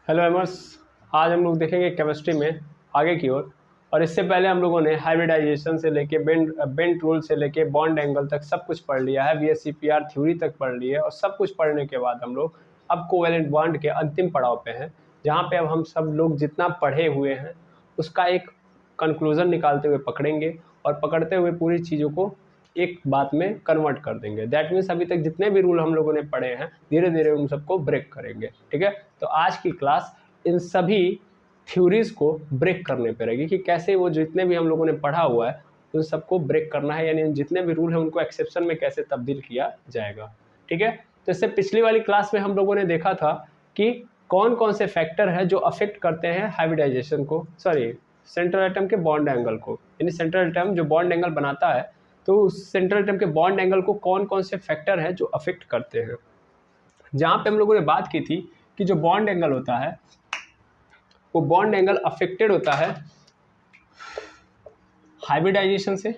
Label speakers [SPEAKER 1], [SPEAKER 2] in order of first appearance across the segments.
[SPEAKER 1] Hello एमर्स, आज हम लोग देखेंगे केमिस्ट्री में आगे की ओर। और इससे पहले हम लोगों ने हाइब्रिडाइजेशन से लेके बेंट रूल से लेके बॉन्ड एंगल तक सब कुछ पढ़ लिया है, VSEPR थ्योरी तक पढ़ ली है। और सब कुछ पढ़ने के बाद हम लोग अब कोवेलेंट बॉन्ड के अंतिम पड़ाव पे हैं, जहाँ पे अब हम सब लोग जितना पढ़े हुए हैं उसका एक कंक्लूजन निकालते हुए पकड़ेंगे और पकड़ते हुए पूरी चीज़ों को एक बात में कन्वर्ट कर देंगे। दैट मीन्स अभी तक जितने भी रूल हम लोगों ने पढ़े हैं धीरे धीरे उन सबको ब्रेक करेंगे। ठीक है, तो आज की क्लास इन सभी थ्योरीज को ब्रेक करने पे रहेगी कि कैसे वो जितने भी हम लोगों ने पढ़ा हुआ है उन सबको ब्रेक करना है, यानी जितने भी रूल हैं उनको एक्सेप्शन में कैसे तब्दील किया जाएगा। ठीक है, तो इससे पिछली वाली क्लास में हम लोगों ने देखा था कि कौन कौन से फैक्टर है जो अफेक्ट करते हैं हाइब्रिडाइजेशन को, सॉरी सेंट्रल एटम के बॉन्ड एंगल को। यानी सेंट्रल एटम जो बॉन्ड एंगल बनाता है तो उस सेंट्रल एटम के बॉन्ड एंगल को कौन कौन से फैक्टर हैं जो अफेक्ट करते हैं। जहाँ पे हम लोगों ने बात की थी कि जो बॉन्ड एंगल होता है वो बॉन्ड एंगल अफेक्टेड होता है हाइब्रिडाइजेशन से।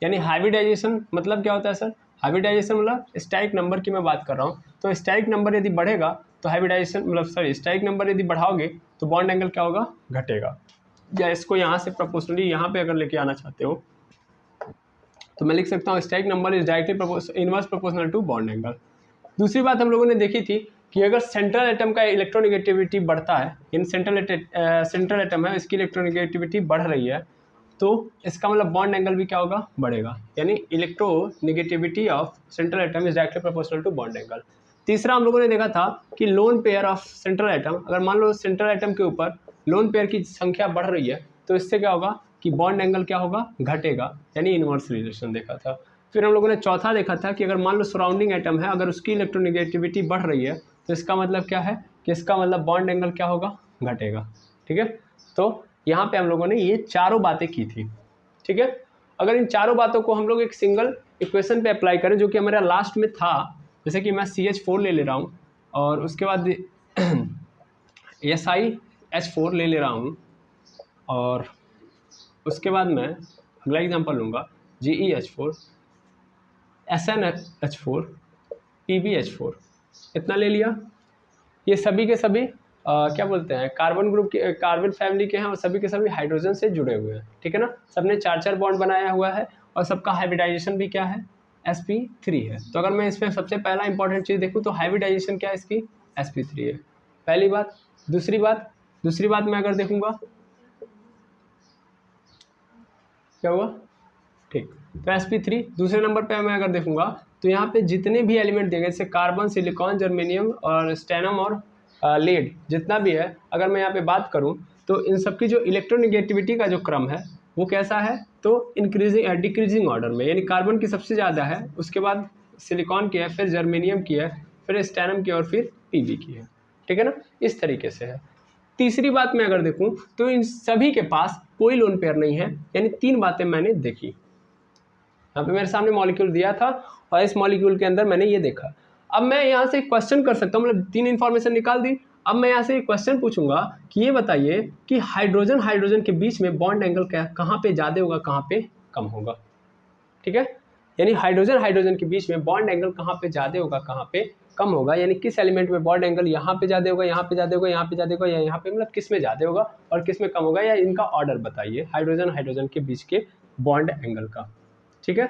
[SPEAKER 1] यानी हाइब्रिडाइजेशन मतलब क्या होता है सर? हाइब्रिडाइजेशन मतलब स्टैटिक नंबर की मैं बात कर रहा हूँ। तो स्टैटिक नंबर यदि बढ़ेगा तो हाइब्रिडाइजेशन मतलब सॉरी स्टैटिक नंबर यदि बढ़ाओगे तो बॉन्ड एंगल क्या होगा? घटेगा। या इसको यहाँ से प्रोपोर्शनली यहाँ पे अगर लेके आना चाहते हो तो मैं लिख सकता हूँ static number is directly inverse proportional to bond angle. दूसरी बात हम लोगों ने देखी थी कि अगर सेंट्रल एटम का इलेक्ट्रोनेगेटिविटी बढ़ता है, इन सेंट्रल एटम है इसकी इलेक्ट्रोनेगेटिविटी बढ़ रही है, तो इसका मतलब बॉन्ड एंगल भी क्या होगा? बढ़ेगा। यानी electronegativity of central atom is directly proportional to bond angle. तीसरा हम लोगों ने देखा था कि lone pair of central atom, अगर मान लो सेंट्रल एटम के ऊपर लोन पेयर की संख्या बढ़ रही है तो इससे क्या होगा कि बॉन्ड एंगल क्या होगा? घटेगा। यानी इनवर्स रिलेशन देखा था। फिर हम लोगों ने चौथा देखा था कि अगर मान लो सराउंडिंग एटम है, अगर उसकी इलेक्ट्रोनेगेटिविटी बढ़ रही है तो इसका मतलब क्या है कि इसका मतलब बॉन्ड एंगल क्या होगा? घटेगा। ठीक है, तो यहाँ पे हम लोगों ने ये चारों बातें की थी। ठीक है, अगर इन चारों बातों को हम लोग एक सिंगल इक्वेशन पे अप्लाई करें जो कि हमारा लास्ट में था, जैसे कि मैं CH4 ले रहा हूँ और उसके बाद SiH4 ले रहा हूँ और उसके बाद मैं अगला एग्जांपल लूँगा GeH4, SnH4, PbH4, इतना ले लिया। ये सभी के सभी क्या बोलते हैं कार्बन ग्रुप के, कार्बन फैमिली के हैं और सभी के सभी हाइड्रोजन से जुड़े हुए हैं। ठीक है ना, सबने 4-4 बॉन्ड बनाया हुआ है और सबका हाइब्रिडाइजेशन भी क्या है? sp3 है। तो अगर मैं इसमें सबसे पहला इंपॉर्टेंट चीज़ देखूँ तो हाइब्रिडाइजेशन क्या है इसकी? sp3 है, पहली बात। दूसरी बात मैं अगर देखूँगा क्या हुआ? ठीक, तो sp3। दूसरे नंबर पे मैं अगर देखूंगा तो यहाँ पे जितने भी एलिमेंट देंगे जैसे कार्बन, सिलिकॉन, जर्मेनियम और स्टेनम और लेड जितना भी है, अगर मैं यहाँ पे बात करूँ तो इन सबकी जो इलेक्ट्रोनेगेटिविटी का जो क्रम है वो कैसा है? तो डिक्रीजिंग ऑर्डर में। यानी कार्बन की सबसे ज़्यादा है, उसके बाद सिलिकॉन की है, फिर जर्मेनियम की है, फिर स्टेनम की और फिर पीबी की है। ठीक है ना, इस तरीके से है। तीसरी बात मैं अगर देखूँ तो इन सभी के पास कोई लोन पेयर नहीं है। यानी 3 बातें मैंने देखी। यहाँ पे मेरे सामने मॉलिक्यूल दिया था और इस मॉलिक्यूल के अंदर मैंने ये देखा। अब मैं यहाँ से एक क्वेश्चन कर सकता हूँ, मतलब 3 इन्फॉर्मेशन निकाल दी। अब मैं यहाँ से एक क्वेश्चन पूछूंगा कि ये बताइए कि हाइड्रोजन के बीच में बॉन्ड एंगल कहाँ पे ज़्यादा होगा, कहाँ पे कम होगा? ठीक है, यानी हाइड्रोजन के बीच में बॉन्ड एंगल कहाँ पे ज़्यादा होगा, कहाँ पे कम होगा। यानी किस एलिमेंट में बॉन्ड एंगल यहाँ पे ज़्यादा होगा, यहाँ पे ज़्यादा होगा, यहाँ पे ज़्यादा होगा, या यहाँ पे, मतलब किस में ज़्यादा होगा और किस में कम होगा, या इनका ऑर्डर बताइए हाइड्रोजन के बीच के बॉन्ड एंगल का। ठीक है,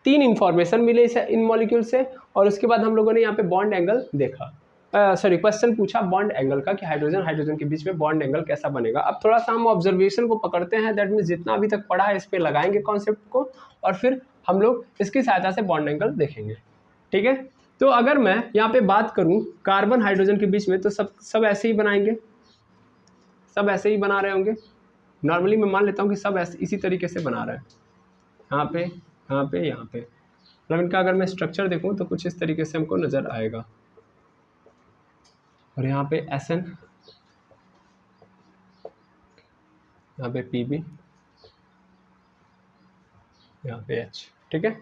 [SPEAKER 1] 3 इंफॉर्मेशन मिले इन मॉलिक्यूल से और उसके बाद हम लोगों ने यहाँ पे बॉन्ड एंगल देखा, क्वेश्चन पूछा बॉन्ड एंगल का कि हाइड्रोजन के बीच में बॉन्ड एंगल कैसा बनेगा। अब थोड़ा सा हम ऑब्जर्वेशन को पकड़ते हैं, दैट मीन्स जितना अभी तक पढ़ा है इस पे लगाएंगे कॉन्सेप्ट को और फिर हम लोग इसकी सहायता से बॉन्ड एंगल देखेंगे। ठीक है, तो अगर मैं यहाँ पे बात करूँ कार्बन हाइड्रोजन के बीच में तो सब ऐसे ही बनाएंगे, सब ऐसे ही बना रहे होंगे। नॉर्मली मैं मान लेता हूँ कि सब ऐसे इसी तरीके से बना रहे हैं, यहाँ पे, यहाँ पे, यहाँ पे। मतलब इनका अगर मैं स्ट्रक्चर देखूँ तो कुछ इस तरीके से हमको नज़र आएगा। और यहाँ पे SN, यहाँ पे PB, यहाँ पे H। ठीक है,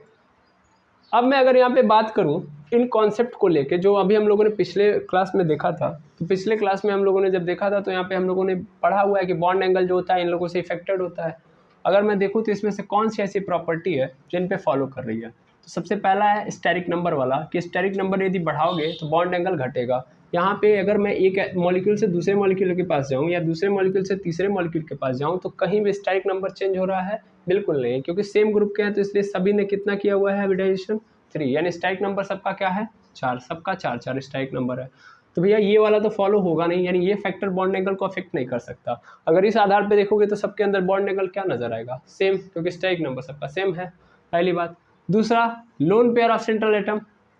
[SPEAKER 1] अब मैं अगर यहाँ पे बात करूँ इन कॉन्सेप्ट को लेके जो अभी हम लोगों ने पिछले क्लास में देखा था, तो पिछले क्लास में हम लोगों ने जब देखा था तो यहाँ पे हम लोगों ने पढ़ा हुआ है कि बॉन्ड एंगल जो होता है इन लोगों से इफेक्टेड होता है। अगर मैं देखूँ तो इसमें से कौन सी ऐसी प्रॉपर्टी है जिन पे फॉलो कर रही है, तो सबसे पहला है स्टेरिक नंबर वाला कि स्टेरिक नंबर यदि बढ़ाओगे तो बॉन्ड एंगल घटेगा। यहाँ पे अगर मैं एक मॉलिक्यूल से दूसरे मॉलिक्यूल के पास जाऊँ या दूसरे मॉलिक्यूल से तीसरे मॉलिक्यूल के पास जाऊँ तो कहीं भी स्टाइक नंबर चेंज हो रहा है? बिल्कुल नहीं, क्योंकि सेम ग्रुप के हैं, तो इसलिए सभी ने कितना किया हुआ है हाइब्रिडाइजेशन? 3, यानी स्टाइक नंबर सबका क्या है? 4, सबका 4 स्टाइक नंबर है। तो भैया ये वाला तो फॉलो होगा नहीं, यानी ये फैक्टर बॉन्ड एंगल को अफेक्ट नहीं कर सकता। अगर इस आधार पे देखोगे तो सबके अंदर बॉन्ड एंगल क्या नजर आएगा? सेम, क्योंकि स्टाइक नंबर सबका सेम है, पहली बात। दूसरा, loan pair of central atom,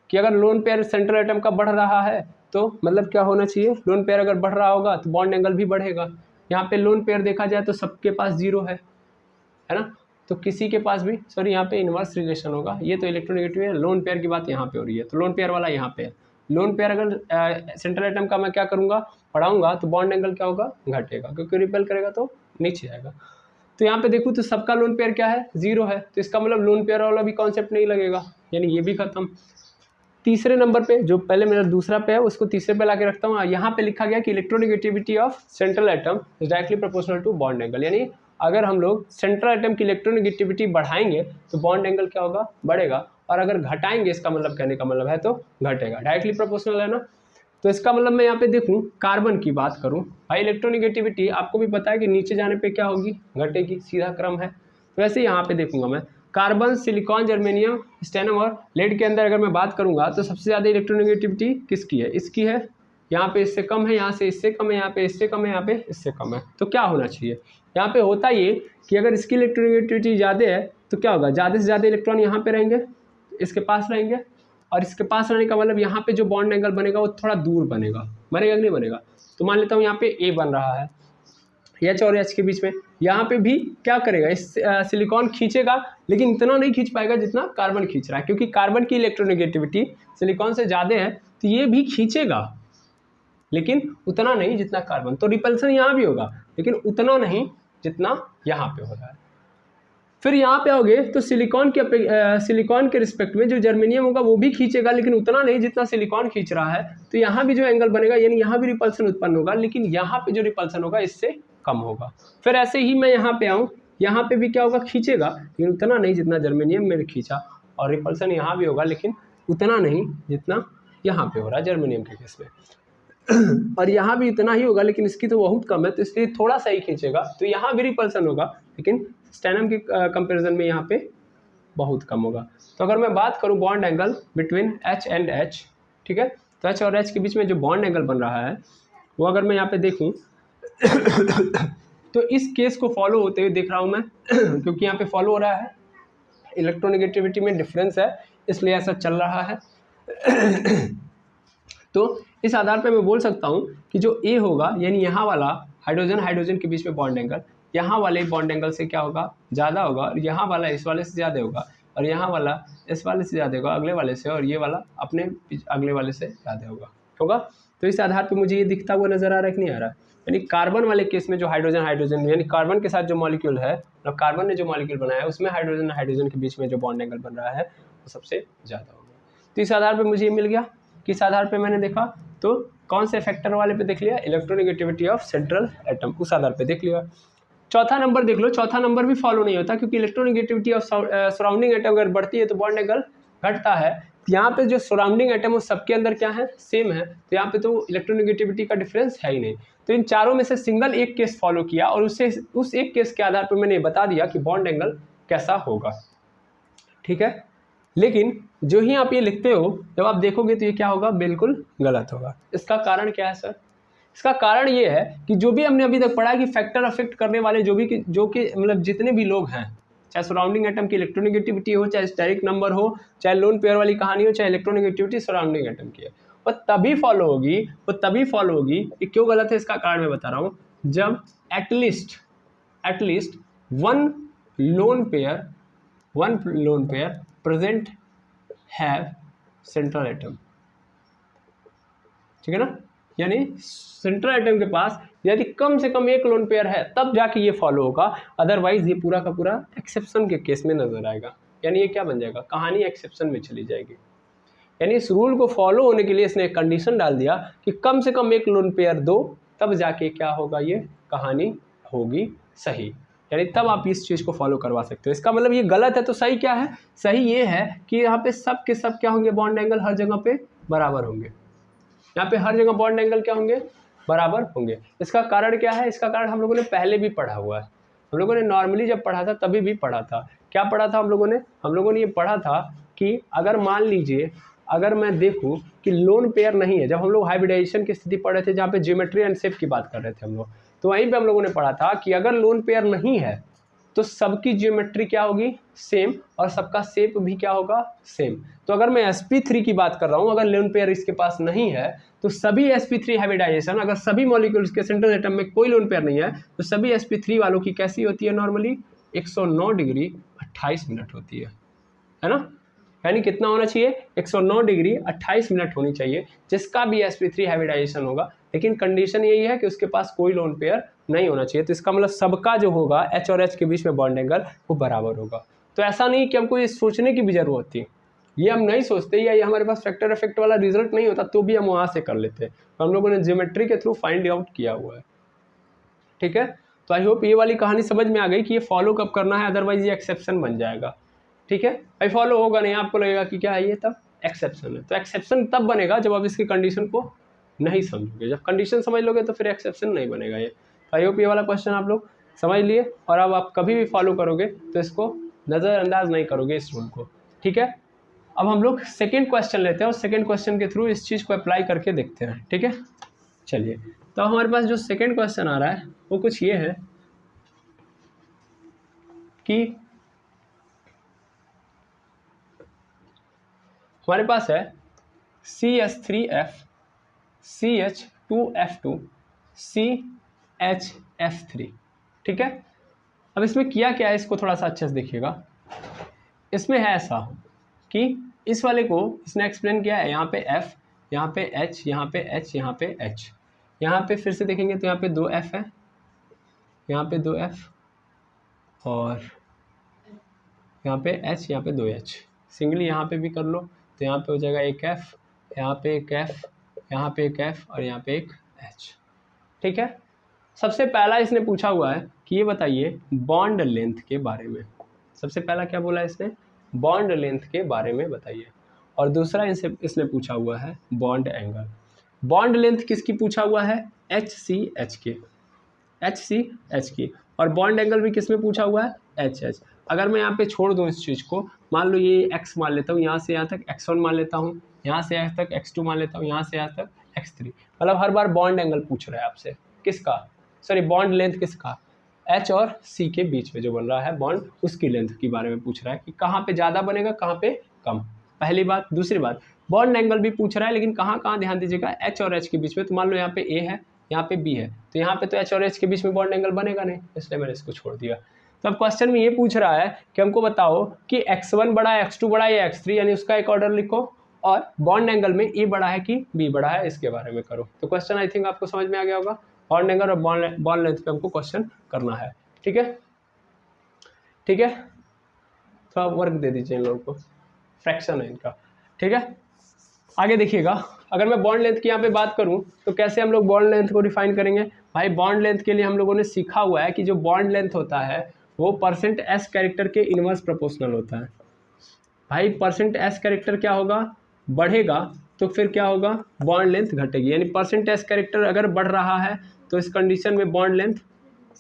[SPEAKER 1] कि अगर लोन पेयर सेंट्रल एटम का बढ़ रहा है तो मतलब क्या होना चाहिए? लोन पेयर अगर बढ़ रहा होगा तो बॉन्ड एंगल भी बढ़ेगा। यहाँ पे लोन पेयर देखा जाए तो सबके पास 0 है ना, तो किसी के पास भी, सॉरी यहाँ पे इन्वर्स रिलेशन होगा, ये तो इलेक्ट्रोनेगेटिव है, लोन पेयर की बात यहाँ पे हो रही है, तो लोन पेयर वाला यहाँ पे है। लोन पेयर अगर सेंट्रल एटम का मैं क्या करूँगा? बढ़ाऊंगा तो बॉन्ड एंगल क्या होगा? घटेगा, क्योंकि रिपेल करेगा तो नीचे आएगा। तो यहाँ पे देखूँ तो सबका लोन पेयर क्या है? 0 है, तो इसका मतलब लोन पेयर वाला भी कॉन्सेप्ट नहीं लगेगा, यानी ये भी खत्म। तीसरे नंबर पे, जो पहले मेरा दूसरा पे है उसको तीसरे पे लाके रखता हूँ, यहाँ पे लिखा गया कि electronegativity of central atom is directly proportional to bond angle, यानी अगर हम लोग सेंट्रल एटम की इलेक्ट्रोनेगेटिविटी बढ़ाएंगे तो बॉन्ड एंगल क्या होगा? बढ़ेगा, और अगर घटाएंगे, इसका मतलब कहने का मतलब है तो घटेगा, डायरेक्टली प्रोपोर्शनल है ना। तो इसका मतलब मैं यहाँ पे देखूँ, कार्बन की बात करूँ भाई, इलेक्ट्रोनेगेटिविटी आपको भी पता है कि नीचे जाने पे क्या होगी? घटेगी, सीधा क्रम है। तो वैसे यहाँ पे देखूंगा मैं, कार्बन, सिलिकॉन, जर्मेनियम, स्टेनम और लेड के अंदर अगर मैं बात करूंगा तो सबसे ज़्यादा इलेक्ट्रोनेगेटिविटी किसकी है? इसकी है। यहाँ पे इससे कम है, यहाँ से इससे कम है, यहाँ पे इससे कम है, यहाँ पे इससे कम है। तो क्या होना चाहिए? यहाँ पे होता ये कि अगर इसकी इलेक्ट्रोनेगेटिविटी ज़्यादा है तो क्या होगा? ज़्यादा से ज़्यादा इलेक्ट्रॉन यहाँ पे रहेंगे, इसके पास रहेंगे, और इसके पास रहने का मतलब यहाँ पे जो बॉन्ड एंगल बनेगा वो थोड़ा दूर बनेगा, बनेगा कि नहीं बनेगा? तो मान लेता हूँ यहाँ पे ए बन रहा है H और H के बीच में, यहाँ पे भी क्या करेगा? इस सिलिकॉन खींचेगा, लेकिन इतना नहीं खींच पाएगा जितना कार्बन खींच रहा है, क्योंकि कार्बन की इलेक्ट्रोनेगेटिविटी सिलिकॉन से ज़्यादा है, तो ये भी खींचेगा लेकिन उतना नहीं जितना कार्बन। तो रिपल्सन यहाँ भी होगा, लेकिन उतना नहीं जितना यहाँ पे हो रहा है। फिर यहाँ पे आओगे तो सिलिकॉन के रिस्पेक्ट में जो जर्मेनियम होगा वो भी खींचेगा, लेकिन उतना नहीं जितना सिलिकॉन खींच रहा है। तो यहाँ भी जो एंगल बनेगा, यानी यहाँ भी रिपल्सन उत्पन्न होगा, लेकिन यहाँ पे जो रिपल्सन होगा इससे कम होगा। फिर ऐसे ही मैं यहाँ पे आऊँ, यहाँ पे भी क्या होगा? खींचेगा, लेकिन उतना नहीं जितना जर्मेनियम में खींचा, और रिपल्सन यहाँ भी होगा, लेकिन उतना नहीं जितना यहाँ पे हो रहा है जर्मेनियम के केस में। और यहाँ भी इतना ही होगा, लेकिन इसकी तो बहुत कम है, तो इसलिए थोड़ा सा ही खींचेगा, तो यहाँ भी रिपल्सन होगा, लेकिन स्टेनम के कंपैरिजन में यहाँ पे बहुत कम होगा। तो अगर मैं बात करूँ bond angle between H and H, ठीक है, तो H और H के बीच में जो बॉन्ड एंगल बन रहा है वो अगर मैं यहाँ पे देखूँ तो इस केस को फॉलो होते हुए देख रहा हूँ मैं क्योंकि यहाँ पे फॉलो हो रहा है, इलेक्ट्रोनेगेटिविटी में डिफरेंस है, इसलिए ऐसा चल रहा है। तो इस आधार पे मैं बोल सकता हूँ कि जो A होगा, यानी यहाँ वाला हाइड्रोजन हाइड्रोजन के बीच में बॉन्ड एंगल, यहाँ वाले बॉन्ड एंगल से क्या होगा? ज़्यादा होगा, और यहाँ वाला इस वाले से ज़्यादा होगा, और यहाँ वाला इस वाले से ज़्यादा होगा अगले वाले से, और ये वाला अपने अगले वाले से ज़्यादा होगा। तो इस आधार पे मुझे ये दिखता हुआ नज़र आ रहा है कि नहीं आ रहा? यानी कार्बन वाले केस में जो हाइड्रोजन हाइड्रोजन, यानी कार्बन के साथ जो मॉलिक्यूल है, मतलब कार्बन ने जो मॉलिक्यूल बनाया है, उसमें हाइड्रोजन हाइड्रोजन के बीच में जो बॉन्ड एंगल बन रहा है वो सबसे ज़्यादा होगा। तो इस आधार पर मुझे ये मिल गया। किस आधार पर मैंने देखा? तो कौन से फैक्टर वाले पे देख लिया? इलेक्ट्रोनेगेटिविटी ऑफ सेंट्रल एटम, उस आधार पे देख लिया। चौथा नंबर देख लो, चौथा नंबर भी फॉलो नहीं होता, क्योंकि इलेक्ट्रोनेगेटिविटी ऑफ सराउंडिंग एटम अगर बढ़ती है तो बॉन्ड एंगल घटता है। यहाँ पे जो सराउंडिंग एटम है सबके अंदर क्या है? सेम है, तो यहाँ पे तो इलेक्ट्रोनेगेटिविटी का डिफरेंस है ही नहीं। तो इन चारों में से सिंगल एक केस फॉलो किया, और उससे उस एक केस के आधार पर मैंने बता दिया कि बॉन्ड एंगल कैसा होगा, ठीक है। लेकिन जो ही आप ये लिखते हो, जब आप देखोगे तो ये क्या होगा? बिल्कुल गलत होगा। इसका कारण क्या है सर? इसका कारण ये है कि जो भी हमने अभी तक पढ़ा कि फैक्टर अफेक्ट करने वाले जो कि मतलब जितने भी लोग हैं, चाहे सराउंडिंग एटम की इलेक्ट्रोनेगेटिविटी हो, चाहे स्टेरिक नंबर हो, चाहे लोन पेयर वाली कहानी हो, चाहे इलेक्ट्रोनेगेटिविटी सराउंडिंग एटम की है, वो तभी फॉलो होगी। ये क्यों गलत है इसका कारण मैं बता रहा हूँ। जब at least one lone pair present have central atom, ठीक है ना, यानी सेंट्रल एटम के पास यदि कम से कम एक लोन पेयर है तब जाके ये फॉलो होगा, अदरवाइज ये पूरा का पूरा एक्सेप्शन के केस में नजर आएगा। यानी ये क्या बन जाएगा? कहानी एक्सेप्शन में चली जाएगी। यानी इस रूल को फॉलो होने के लिए इसने एक कंडीशन डाल दिया कि कम से कम एक लोन पेयर दो, तब जाके क्या होगा? ये कहानी होगी सही, यानी तब आप इस चीज़ को फॉलो करवा सकते हो। इसका मतलब ये गलत है, तो सही क्या है? सही ये है कि यहाँ पे सब के सब क्या होंगे? बॉन्ड एंगल हर जगह पे बराबर होंगे। यहाँ पे हर जगह बॉन्ड एंगल क्या होंगे, बराबर होंगे। इसका कारण क्या है, इसका कारण हम लोगों ने पहले भी पढ़ा हुआ है, हम लोगों ने नॉर्मली जब पढ़ा था तभी भी पढ़ा था। क्या पढ़ा था हम लोगों ने ये पढ़ा था कि अगर मान लीजिए अगर मैं देखूं कि लोन पेयर नहीं है, जब हम लोग हाइब्रिडाइजेशन की स्थिति पढ़ रहे थे जहाँ पे ज्योमेट्री एंड शेप की बात कर रहे थे हम लोग, तो वहीं पे हम लोगों ने पढ़ा था कि अगर लोन पेयर नहीं है तो सबकी ज्योमेट्री क्या होगी, सेम, और सबका शेप भी क्या होगा, सेम। तो अगर मैं sp3 की बात कर रहा हूँ, अगर लोन पेयर इसके पास नहीं है तो सभी sp3 हाइब्रिडाइजेशन, अगर सभी मॉलिक्यूल्स के सेंट्रल एटम में कोई लोन पेयर नहीं है तो सभी sp3 वालों की कैसी होती है, नॉर्मली 109 डिग्री 28 मिनट होती है ना। यानी कितना होना चाहिए, 109 डिग्री 28 मिनट होनी चाहिए जिसका भी sp3 हाइब्रिडाइजेशन होगा। लेकिन कंडीशन यही है कि उसके पास कोई लोन पेयर नहीं होना चाहिए। तो इसका मतलब सबका जो होगा H और H के बीच में बॉन्ड एंगल वो बराबर होगा। तो ऐसा नहीं कि हमको ये सोचने की भी जरूरत थी, ये हम नहीं सोचते या ये हमारे पास फैक्टर इफेक्ट वाला रिजल्ट नहीं होता तो भी हम वहाँ से कर लेते, तो हम लोगों ने ज्योमेट्री के थ्रू फाइंड आउट किया हुआ है। ठीक है, तो आई होप ये वाली कहानी समझ में आ गई कि ये फॉलो कब करना है, अदरवाइज ये एक्सेप्शन बन जाएगा। ठीक है, भाई फॉलो होगा नहीं, आपको लगेगा कि क्या है ये, तब एक्सेप्शन है। तो एक्सेप्शन तब बनेगा जब आप इसकी कंडीशन को नहीं समझोगे, जब कंडीशन समझ लोगे तो फिर एक्सेप्शन नहीं बनेगा ये। आई होप ये वाला क्वेश्चन आप लोग समझ लिए, और अब आप कभी भी फॉलो करोगे तो इसको नज़रअंदाज नहीं करोगे इस रूल को। ठीक है, अब हम लोग सेकेंड क्वेश्चन लेते हैं और सेकेंड क्वेश्चन के थ्रू इस चीज़ को अप्लाई करके देखते हैं। ठीक है, चलिए, तो हमारे पास जो सेकेंड क्वेश्चन आ रहा है वो कुछ ये है कि हमारे पास है CH3F CH2F2 CHF3। ठीक है, अब इसमें किया क्या है इसको थोड़ा सा अच्छे से देखिएगा। इसमें है ऐसा कि इस वाले को इसने एक्सप्लेन किया है, यहाँ पे F, यहाँ पे H, यहाँ पे H, यहाँ पे H, यहाँ पे फिर से देखेंगे तो यहाँ पे 2 F है, यहाँ पे 2 F, और यहाँ पे H, यहाँ पे 2 H। सिंगली यहाँ पे भी कर लो तो यहाँ पे हो जाएगा एक F, यहाँ पे एक F, यहाँ पे एक F, और यहाँ पे एक H। ठीक है, सबसे पहला इसने पूछा हुआ है कि ये बताइए बॉन्ड लेंथ के बारे में। सबसे पहला क्या बोला इसने, बॉन्ड लेंथ के बारे में बताइए। और दूसरा इसने पूछा हुआ है बॉन्ड एंगल। बॉन्ड लेंथ किसकी पूछा हुआ है, HCH की, और बॉन्ड एंगल भी किसमें पूछा हुआ है, HH। अगर मैं यहाँ पे छोड़ दूँ इस चीज़ को, मान लो ये x मान लेता हूँ, यहाँ से यहाँ तक x1 मान लेता हूँ, यहाँ से यहाँ तक x2 मान लेता हूँ, यहाँ से यहाँ तक x3। मतलब हर बार बॉन्ड एंगल पूछ रहा है आपसे, किसका, सॉरी बॉन्ड लेंथ किसका, H और C के बीच में जो बन रहा है बॉन्ड, उसकी लेंथ के बारे में पूछ रहा है कि कहाँ पे ज़्यादा बनेगा, कहाँ पे कम। पहली बात। दूसरी बात, बॉन्ड एंगल भी पूछ रहा है, लेकिन कहाँ कहाँ ध्यान दीजिएगा, H और H के बीच में। तो मान लो यहाँ पे A है, यहाँ पे B है, तो यहाँ पे तो H और H के बीच में बॉन्ड एंगल बनेगा नहीं, इसलिए मैंने इसको छोड़ दिया। तो अब क्वेश्चन में ये पूछ रहा है कि हमको बताओ कि x1 बड़ा है, x2 बड़ा है या x3, यानी उसका एक ऑर्डर लिखो, और बॉन्ड एंगल में E बड़ा है कि B बड़ा है, इसके बारे में करो। तो क्वेश्चन आई थिंक आपको समझ में आ गया होगा। बॉन्ड एंगल और बॉन्ड लेंथ पे हमको क्वेश्चन करना है। ठीक है, ठीक है, तो आप वर्क दे दीजिए इन लोगों को, फ्रैक्शन है इनका। ठीक है, आगे देखिएगा, अगर मैं बॉन्ड लेंथ की यहाँ पे बात करूँ तो कैसे हम लोग बॉन्ड लेंथ को डिफाइन करेंगे। भाई बॉन्ड लेंथ के लिए हम लोगों ने सीखा हुआ है कि जो बॉन्ड लेंथ होता है वो %s कैरेक्टर के इनवर्स प्रोपोर्शनल होता है। भाई %s कैरेक्टर क्या होगा, बढ़ेगा तो फिर क्या होगा, बॉन्ड लेंथ घटेगी। यानी %s कैरेक्टर अगर बढ़ रहा है तो इस कंडीशन में बॉन्ड लेंथ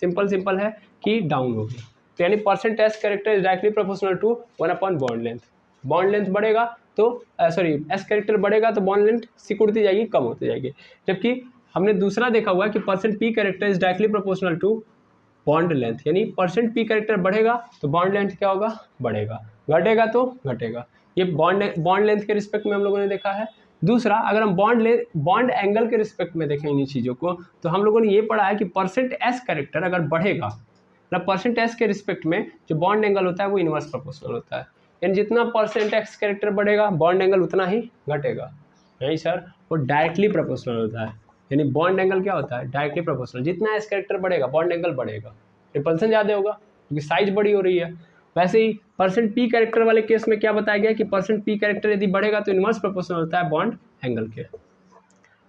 [SPEAKER 1] सिंपल है कि डाउन होगी। तो यानी %s character is directly proportional to 1/बॉन्ड लेंथ। बॉन्ड लेंथ बढ़ेगा तो s कैरेक्टर बढ़ेगा तो बॉन्ड लेंथ सिकुड़ती जाएगी, कम होती जाएगी। जबकि हमने दूसरा देखा हुआ है कि %p character is directly proportional to bond length, यानी %p कैरेक्टर बढ़ेगा तो बॉन्ड लेंथ क्या होगा, बढ़ेगा, घटेगा तो घटेगा। ये बॉन्ड लेंथ के रिस्पेक्ट में हम लोगों ने देखा है। दूसरा, अगर हम बॉन्ड एंगल के रिस्पेक्ट में देखें इन चीज़ों को, तो हम लोगों ने ये पढ़ा है कि %s कैरेक्टर अगर बढ़ेगा, मतलब %s के रिस्पेक्ट में जो बॉन्ड एंगल होता है वो इनवर्स प्रोपोर्शनल होता है। यानी जितना %x कैरेक्टर बढ़ेगा बॉन्ड एंगल उतना ही घटेगा। नहीं सर, वो डायरेक्टली प्रोपोर्शनल होता है। यानी बॉन्ड एंगल क्या होता है, डायरेक्टली प्रोपोर्शनल। जितना एस कैरेक्टर बढ़ेगा बॉन्ड एंगल बढ़ेगा, रिपल्सन ज़्यादा होगा क्योंकि साइज बड़ी हो रही है। वैसे ही %p कैरेक्टर वाले केस में क्या बताया गया कि %p कैरेक्टर यदि बढ़ेगा तो इनवर्स प्रोपोर्शनल होता है बॉन्ड एंगल के।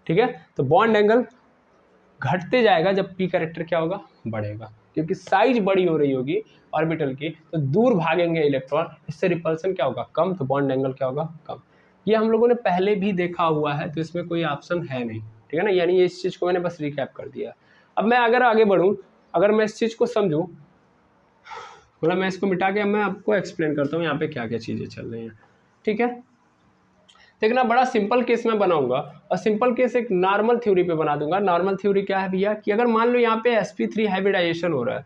[SPEAKER 1] ठीक है, तो बॉन्ड एंगल घटते जाएगा जब p कैरेक्टर क्या होगा, बढ़ेगा, क्योंकि साइज बड़ी हो रही होगी ऑर्बिटल की, तो दूर भागेंगे इलेक्ट्रॉन, इससे रिपल्सन क्या होगा, कम, तो बॉन्ड एंगल क्या होगा, कम। ये हम लोगों ने पहले भी देखा हुआ है, तो इसमें कोई ऑप्शन है नहीं, ठीक है ना। यानी इस चीज़ को मैंने बस रिकैप कर दिया। अब मैं अगर आगे बढ़ूँ, अगर मैं इस चीज़ को समझूँ, मतलब मैं इसको मिटा के मैं आपको एक्सप्लेन करता हूँ यहाँ पे क्या क्या चीज़ें चल रही हैं, ठीक है। देखना, बड़ा सिंपल केस मैं बनाऊंगा, और सिंपल केस एक नॉर्मल थ्योरी पे बना दूंगा। नॉर्मल थ्योरी क्या है भैया, कि अगर मान लो यहाँ पे sp3 हाइब्रिडाइजेशन हो रहा है,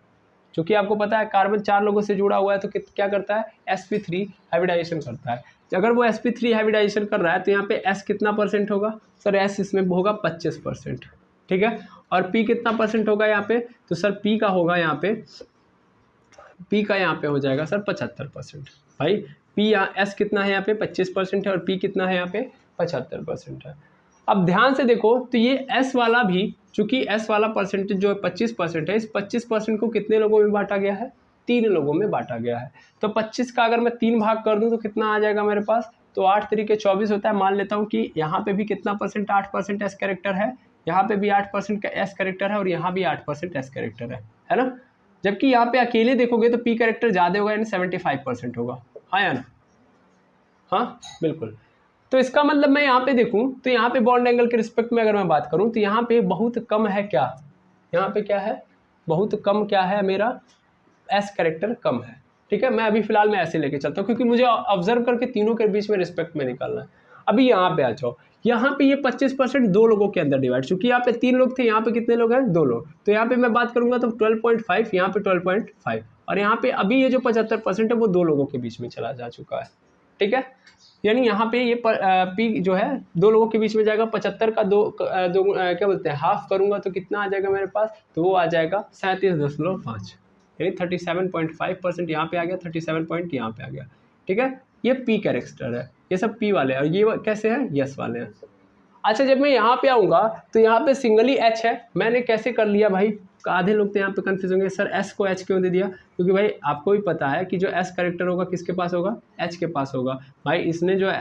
[SPEAKER 1] क्योंकि आपको पता है कार्बन 4 लोगों से जुड़ा हुआ है, तो क्या करता है, sp3 हाइब्रिडाइजेशन करता है। अगर वो sp3 हाइब्रिडाइजेशन कर रहा है तो यहाँ पे s कितना परसेंट होगा सर, s इसमें होगा 25%, ठीक है। और p कितना परसेंट होगा यहाँ पे, तो सर p का होगा यहाँ पे, p का यहाँ पे हो जाएगा सर 75%। भाई p यहाँ s कितना है यहाँ पे 25% है, और p कितना है यहाँ पे 75% है। अब ध्यान से देखो तो ये s वाला भी, चूंकि s वाला परसेंटेज जो 25% है, इस 25% को कितने लोगों में बांटा गया है, 3 लोगों में बांटा गया है। तो 25 का अगर मैं 3 भाग कर दूं तो कितना आ जाएगा मेरे पास, तो 8 तरीके 24 होता है। मान लेता हूँ कि यहाँ पे भी कितना परसेंट, 8% एस कैरेक्टर है, यहाँ पे भी 8% का एस कैरेक्टर है, और यहाँ भी 8% एस कैरेक्टर है ना। जबकि यहाँ पे अकेले देखोगे तो पी कैरेक्टर ज़्यादा होगा, यानी 75% होगा, हाँ या ना, हाँ बिल्कुल। तो इसका मतलब मैं यहाँ पे देखूँ तो यहाँ पे बॉन्ड एंगल के रिस्पेक्ट में अगर मैं बात करूँ तो यहाँ पे बहुत कम है, क्या यहाँ पे क्या है, बहुत कम क्या है मेरा, एस कैरेक्टर कम है, ठीक है। मैं अभी फिलहाल मैं ऐसे लेके चलता हूँ, क्योंकि मुझे ऑब्जर्व करके तीनों के बीच में रिस्पेक्ट में निकालना है। अभी यहाँ पे आ जाओ, यहाँ पे ये 25% 2 लोगों के अंदर डिवाइड, चूंकि यहाँ पे 3 लोग थे, यहाँ पे कितने लोग हैं, 2 लोग, तो यहाँ पे मैं बात करूंगा तो 12.5, यहाँ पे 12.5, और यहाँ पे अभी ये जो 75% है वो 2 लोगों के बीच में चला जा चुका है, ठीक है। यानी यहाँ पे ये पी जो है 2 लोगों के बीच में जाएगा, 75 का दो क्या बोलते हैं, हाफ करूंगा तो कितना आ जाएगा मेरे पास, तो वो आ जाएगा 37.5, यानी 37.5% यहाँ पे आ गया, 37 पॉइंट यहाँ पे आ गया, ठीक है। ये पी कैरेक्टर है, ये सब पी वाले हैं, और ये कैसे हैं, यस वाले हैं। अच्छा, जब मैं यहाँ पे आऊँगा तो यहाँ पे सिंगली एच है, मैंने कैसे कर लिया भाई, आधे लोग तो यहाँ पे कंफ्यूज होंगे, सर एस को एच क्यों दे दिया, क्योंकि भाई आपको भी पता है कि जो एस कैरेक्टर होगा किसके पास होगा, एच के पास होगा। भाई इसने जो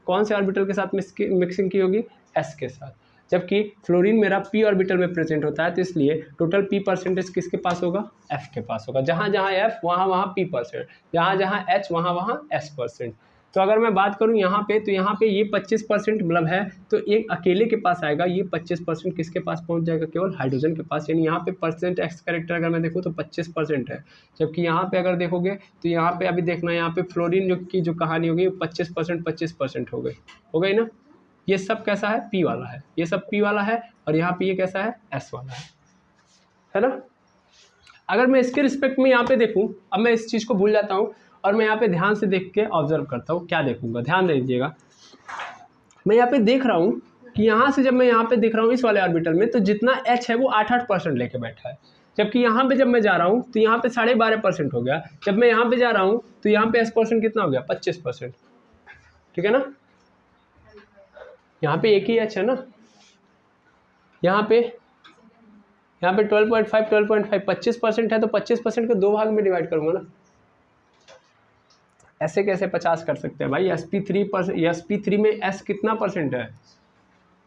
[SPEAKER 1] कौन से ऑर्बिटल के साथ मिक्सिंग की होगी, एस के साथ, जबकि फ्लोरीन मेरा पी ऑर्बिटल में प्रेजेंट होता है, तो इसलिए टोटल पी परसेंटेज किसके पास होगा, एफ के पास होगा। जहाँ जहाँ एफ वहाँ वहाँ पी परसेंट, जहाँ जहाँ एच वहाँ वहाँ एस परसेंट। तो अगर मैं बात करूँ यहाँ पे, तो यहाँ पे ये 25% मतलब है, तो एक अकेले के पास आएगा, ये 25% किसके पास पहुँच जाएगा, केवल हाइड्रोजन के पास। यानी यहाँ पे परसेंट एक्स कैरेक्टर अगर मैं देखूँ तो 25% है, जबकि यहाँ पे अगर देखोगे तो यहाँ पे अभी देखना, यहाँ पे फ्लोरीन जो कहानी होगी 25% हो गई ना। ये सब कैसा है, पी वाला है, ये सब पी वाला है, और यहाँ पे ये कैसा है, एस वाला है ना। अगर मैं इसके रिस्पेक्ट में यहाँ पे देखूँ, अब मैं इस चीज़ को भूल जाता हूँ, और मैं यहाँ पे ध्यान से देख के ऑब्जर्व करता हूँ, क्या देखूंगा, ध्यान दे दीजिएगा। मैं यहाँ पे देख रहा हूँ कि यहाँ से जब मैं यहाँ पे देख रहा हूँ इस वाले ऑर्बिटल में, तो जितना एच है वो 8% लेके बैठा है, जबकि यहाँ पे जब मैं जा रहा हूँ तो यहाँ पे 12.5% हो गया। जब मैं यहाँ पे जा रहा हूँ तो यहाँ पे एस परसेंट कितना हो गया, 25%, ठीक है ना। यहाँ पे एक ही एच है ना, यहाँ पे 12.5 25% है, तो 25% को 2 भाग में डिवाइड करूँगा ना। ऐसे कैसे 50 कर सकते हैं भाई, sp3 में s कितना परसेंट है,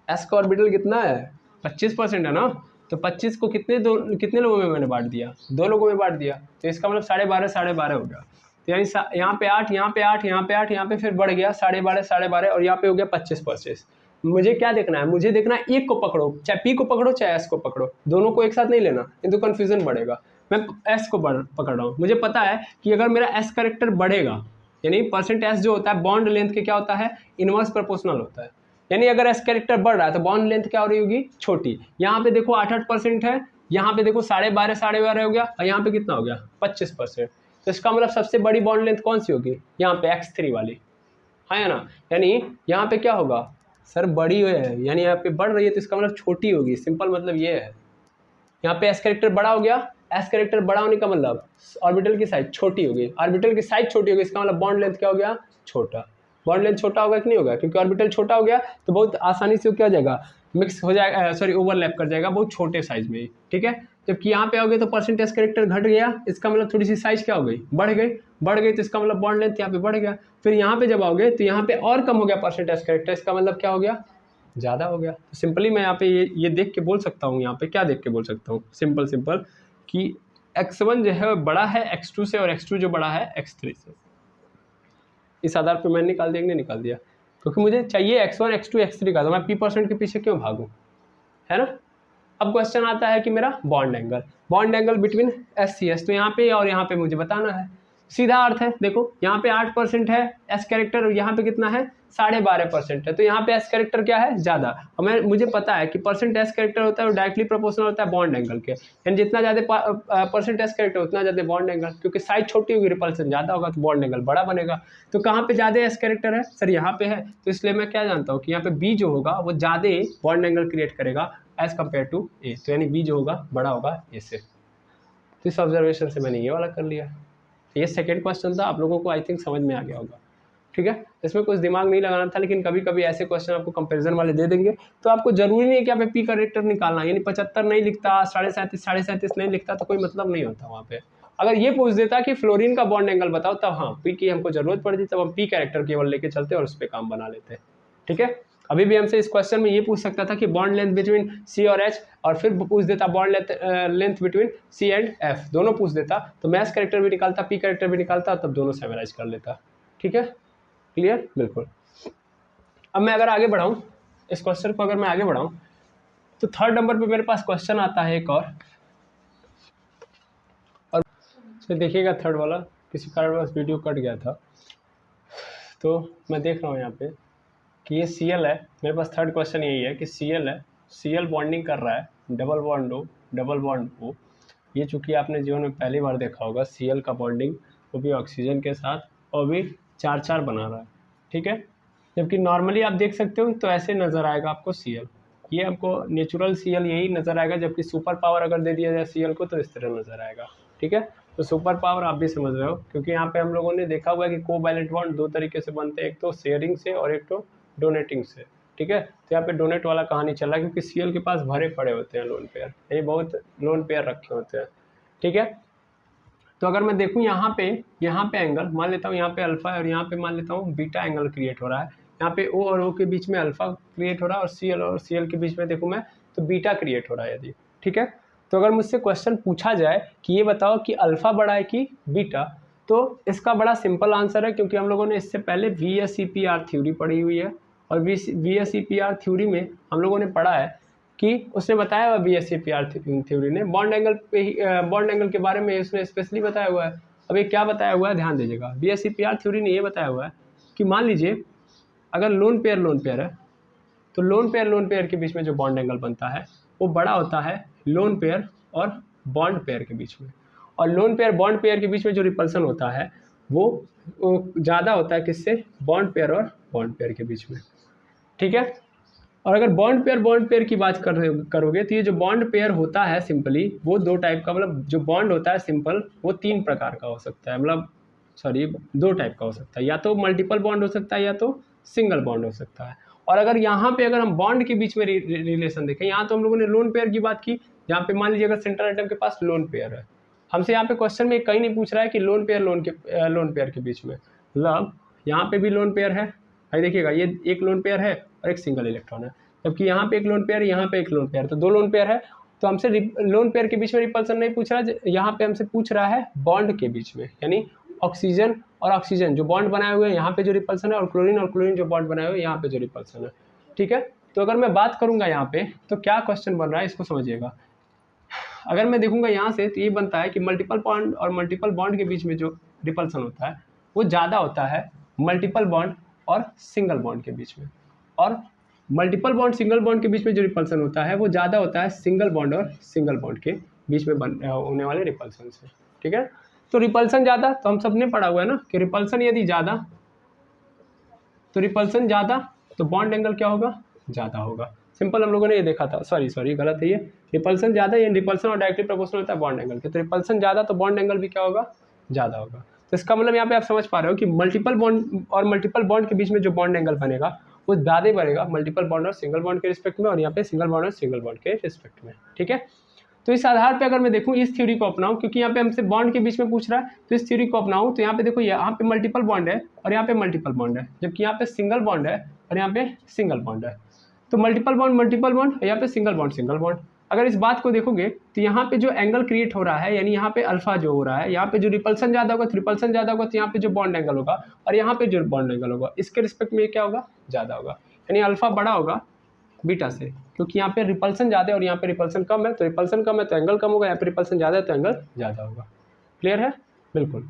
[SPEAKER 1] s का ऑर्बिटल कितना है, 25% है ना। तो 25 को कितने लोगों में मैंने बांट दिया, 2 लोगों में बांट दिया, तो इसका मतलब 12.5 हो गया। तो यानी यहाँ पे 8, यहाँ पे 8, यहाँ पे 8, यहाँ पे फिर बढ़ गया 12.5, और यहाँ पे हो गया 25%। मुझे क्या देखना है, मुझे देखना है एक को पकड़ो, चाहे पी को पकड़ो चाहे एस को पकड़ो, दोनों को एक साथ नहीं लेना, किंतु कन्फ्यूजन बढ़ेगा। मैं एस को पकड़ रहा हूँ, मुझे पता है कि अगर मेरा एस कैरेक्टर बढ़ेगा, यानी परसेंट एस जो होता है बॉन्ड लेंथ के क्या होता है, इनवर्स प्रोपोर्शनल होता है। यानी अगर एस कैरेक्टर बढ़ रहा है तो बॉन्ड लेंथ क्या हो रही होगी, छोटी। यहाँ पे देखो 8% है, यहाँ पे देखो 12.5 हो गया, और यहाँ पे कितना हो गया 25%। तो इसका मतलब सबसे बड़ी बॉन्ड लेंथ कौन सी होगी, यहाँ पे x3 वाली, हाँ या ना। यानी यहाँ पे क्या होगा सर, बड़ी है, यानी यहाँ पे बढ़ रही है तो इसका मतलब छोटी होगी, सिंपल मतलब ये है। यहाँ पे एस कैरेक्टर बड़ा हो गया, एस कैरेक्टर बड़ा होने का मतलब ऑर्बिटल की साइज छोटी होगी, ऑर्बिटल की साइज छोटी होगी, इसका मतलब बॉन्ड लेंथ क्या हो गया, छोटा। बॉन्ड लेंथ छोटा होगा कि नहीं होगा, क्योंकि ऑर्बिटल छोटा हो गया तो बहुत आसानी से क्या हो जाएगा, मिक्स हो जाएगा, सॉरी ओवरलैप कर जाएगा बहुत छोटे साइज में ही, ठीक है। जबकि यहाँ पे आओगे तो परसेंटेज कैरेक्टर घट गया, इसका मतलब थोड़ी सी साइज क्या हो गई, बढ़ गई, तो इसका मतलब बॉन्ड लेंथ यहाँ पे बढ़ गया। फिर यहाँ पे जब आओगे तो यहाँ पे और कम हो गया परसेंटेज कैरेक्टर, इसका मतलब क्या हो गया, ज़्यादा हो गया। तो सिंपली मैं यहाँ पे ये देख के बोल सकता हूँ, यहाँ पे क्या देख के बोल सकता हूँ, सिंपल कि x1 जो है बड़ा है x2 से, और x2 जो बड़ा है x3 से। इस आधार पे मैंने निकाल दिया, क्योंकि मुझे चाहिए x1 x2 x3 का, तो मैं p% के पीछे क्यों भागूं, है ना। अब क्वेश्चन आता है कि मेरा बॉन्ड एंगल बिटवीन SCS, तो यहाँ पे और यहाँ पे मुझे बताना है। सीधा अर्थ है, देखो यहाँ पे 8% है एस कैरेक्टर और यहाँ पे कितना है 12.5% है, तो यहाँ पे एस कैरेक्टर क्या है ज़्यादा। और मुझे पता है कि परसेंट एस कैरेक्टर होता है वो डायरेक्टली प्रोपोर्शनल होता है बॉन्ड एंगल के, यानी जितना ज़्यादा परसेंट एस कैरेक्टर उतना ज़्यादा बॉन्ड एंगल, क्योंकि साइज छोटी होगी रिपल्सन ज़्यादा होगा तो बॉन्ड एंगल बड़ा बनेगा। तो कहाँ पे ज़्यादा एस कैरेक्टर है सर, यहाँ पे है, तो इसलिए मैं क्या जानता हूँ कि यहाँ पे बी जो होगा वो ज़्यादा बॉन्ड एंगल क्रिएट करेगा एज कम्पेयर टू ए, तो यानी बी जो होगा बड़ा होगा ए से। तो इस ऑब्जर्वेशन से मैंने ये वाला कर लिया। ये सेकेंड क्वेश्चन था, आप लोगों को आई थिंक समझ में आ गया होगा, ठीक है। इसमें कुछ दिमाग नहीं लगाना था, लेकिन कभी कभी ऐसे क्वेश्चन आपको कंपैरिजन वाले दे देंगे, तो आपको जरूरी नहीं है कि आप पी कैरेक्टर निकालना, यानी 75 नहीं लिखता, 37.5 नहीं लिखता तो कोई मतलब नहीं होता वहाँ पे। अगर ये पूछ देता कि फ्लोरीन का बॉन्ड एंगल बताओ, तब हाँ पी की हमको जरूरत पड़ती, तब हम पी कैरेक्टर केवल लेके चलते और उस पर काम बना लेते, ठीक है। अभी भी हमसे इस क्वेश्चन में ये पूछ सकता था कि बॉन्ड लेंथ बिटवीन सी और एच, और फिर पूछ देता bond length between C and F, दोनों पूछ देता, तो मैं एस कैरेक्टर भी निकालता, पी कैरेक्टर भी निकालता, तब दोनों सेमराइज कर लेता, ठीक है, क्लियर, बिल्कुल। अब मैं अगर आगे बढ़ाऊँ इस क्वेश्चन को, अगर मैं आगे बढ़ाऊँ तो थर्ड नंबर पे मेरे पास क्वेश्चन आता है एक और देखिएगा थर्ड वाला, किसी कारणवश वीडियो कट गया था, तो मैं देख रहा हूँ यहाँ पे कि ये Cl है। मेरे पास थर्ड क्वेश्चन यही है कि Cl है, Cl बॉन्डिंग कर रहा है डबल बॉन्ड O। ये चूँकि आपने जीवन में पहली बार देखा होगा Cl का बॉन्डिंग, वो भी ऑक्सीजन के साथ, और भी 4-4 बना रहा है, ठीक है। जबकि नॉर्मली आप देख सकते हो तो ऐसे नज़र आएगा आपको Cl, ये आपको नेचुरल Cl यही नज़र आएगा, जबकि सुपर पावर अगर दे दिया जाए Cl को तो इस तरह नज़र आएगा, ठीक है। तो सुपर पावर आप भी समझ रहे हो, क्योंकि यहाँ पे हम लोगों ने देखा हुआ है कि कोवैलेंट बॉन्ड दो तरीके से बनते हैं, एक तो शेयरिंग से और एक तो डोनेटिंग से, ठीक है। तो यहाँ पे डोनेट वाला कहानी चल रहा है, क्योंकि Cl के पास भरे पड़े होते हैं लोन पेयर, यानी बहुत लोन पेयर रखे होते हैं, ठीक है। तो अगर मैं देखूँ यहाँ पे एंगल मान लेता हूँ, यहाँ पे अल्फा है और यहाँ पे मान लेता हूँ बीटा एंगल क्रिएट हो रहा है, यहाँ पे O और O के बीच में अल्फा क्रिएट हो रहा है, और Cl के बीच में देखूँ मैं तो बीटा क्रिएट हो रहा है यदि, ठीक है। तो अगर मुझसे क्वेश्चन पूछा जाए कि ये बताओ कि अल्फा बड़ा है कि बीटा, तो इसका बड़ा सिंपल आंसर है, क्योंकि हम लोगों ने इससे पहले VSEPR थ्योरी पढ़ी हुई है, और VSEPR थ्योरी में हम लोगों ने पढ़ा है कि उसने बताया हुआ VSEPR थ्योरी ने बॉन्ड एंगल पे ही बॉन्ड एंगल के बारे में उसने स्पेशली बताया हुआ है। अब ये क्या बताया हुआ है ध्यान दीजिएगा, VSEPR थ्योरी ने ये बताया हुआ है कि मान लीजिए अगर लोन पेयर है, तो लोन पेयर के बीच में जो बॉन्ड एंगल बनता है वो बड़ा होता है लोन पेयर और बॉन्ड पेयर के बीच में, और लोन पेयर बॉन्ड पेयर के बीच में जो रिपल्सन होता है वो ज़्यादा होता है किससे, बॉन्ड पेयर और बॉन्ड पेयर के बीच में, ठीक है। और अगर बॉन्ड पेयर की बात करोगे तो ये जो बॉन्ड पेयर होता है सिंपली वो दो टाइप का, मतलब जो बॉन्ड होता है सिंपल वो 3 प्रकार का हो सकता है, मतलब सॉरी 2 टाइप का हो सकता है, या तो मल्टीपल बॉन्ड हो सकता है या तो सिंगल बॉन्ड हो सकता है। और अगर यहाँ पे अगर हम बॉन्ड के बीच में रिलेशन देखें, यहाँ तो हम लोगों ने लोन पेयर की बात की, यहाँ पे मान लीजिए अगर सेंट्रल एटम के पास लोन पेयर है, हमसे यहाँ पे क्वेश्चन में कहीं नहीं पूछ रहा है कि लोन पेयर के बीच में, मतलब यहाँ पे भी लोन पेयर है, भाई देखिएगा ये एक लोन पेयर है और एक सिंगल इलेक्ट्रॉन है, जबकि यहाँ पे एक लोन पेयर, यहाँ पे एक लोन पेयर, तो 2 लोन पेयर है। तो हमसे लोन पेयर के बीच में रिपल्सन नहीं पूछ रहा है, यहाँ पे हमसे पूछ रहा है बॉन्ड के बीच में, यानी ऑक्सीजन और ऑक्सीजन जो बॉन्ड बनाए हुए हैं यहाँ पे जो रिपल्सन है, और क्लोरीन जो बॉन्ड बनाए हुए हैं यहाँ पे जो रिपल्सन है, ठीक है। तो अगर मैं बात करूँगा यहाँ पे तो क्या क्वेश्चन बन रहा है इसको समझिएगा। अगर मैं देखूंगा यहाँ से तो ये बनता है कि मल्टीपल बॉन्ड और मल्टीपल बॉन्ड के बीच में जो रिपल्सन होता है वो ज़्यादा होता है मल्टीपल बॉन्ड और सिंगल बॉन्ड के बीच में, और मल्टीपल बॉन्ड सिंगल बॉन्ड के बीच में जो रिपल्सन होता है वो ज़्यादा होता है सिंगल बॉन्ड और सिंगल बॉन्ड के बीच में होने वाले रिपल्सन से, ठीक है। तो रिपल्सन ज़्यादा, तो हम सब ने पढ़ा हुआ है ना कि रिपल्सन यदि ज़्यादा तो रिपल्सन ज़्यादा तो बॉन्ड एंगल क्या होगा, ज़्यादा होगा। सिंपल हम लोगों ने ये देखा था, सॉरी गलत है, ये रिपल्सन ज़्यादा, ये रिपल्सन और डायरेक्टली प्रोपोर्शनल होता है बॉन्ड एंगल के, तो रिपल्सन ज़्यादा तो बॉन्ड एंगल भी क्या होगा, ज़्यादा होगा। तो इसका मतलब यहाँ पे आप समझ पा रहे हो कि मल्टीपल बॉन्ड और मल्टीपल बॉन्ड के बीच में जो बॉन्ड एंगल बनेगा वो ज़्यादा बनेगा मल्टीपल बॉन्ड और सिंगल बॉन्ड के रिस्पेक्ट में, और यहाँ पे सिंगल बॉन्ड और सिंगल बॉन्ड के रिस्पेक्ट में, ठीक है। तो इस आधार पे अगर मैं देखूँ इस थ्योरी को अपनाऊँ, क्योंकि यहाँ पे हमसे बॉन्ड के बीच में पूछ रहा है, तो इस थ्योरी को अपनाऊँ तो यहाँ पे देखो यहाँ पे मल्टीपल बॉन्ड है और यहाँ पे मल्टीपल बॉन्ड है, जबकि यहाँ पे सिंगल बॉन्ड है और यहाँ पे सिंगल बॉन्ड है। तो मल्टीपल बॉन्ड यहाँ पे सिंगल बॉन्ड। अगर इस बात को देखोगे तो यहाँ पे जो एंगल क्रिएट हो रहा है, यानी यहाँ पे अल्फा जो हो रहा है, यहाँ पे जो रिपल्सन ज़्यादा होगा तो रिपल्सन ज़्यादा होगा, तो यहाँ पे जो बॉन्ड एंगल होगा और यहाँ पे जो बॉन्ड एंगल होगा इसके रिस्पेक्ट में ये क्या होगा, ज़्यादा होगा, यानी अल्फा बड़ा होगा बीटा से, क्योंकि यहाँ पे रिपल्सन ज़्यादा है और यहाँ पे रिपल्सन कम है, तो रिपल्सन कम है तो एंगल कम होगा, यहाँ पे रिपल्सन ज़्यादा है तो एंगल ज़्यादा होगा। क्लियर है? बिल्कुल।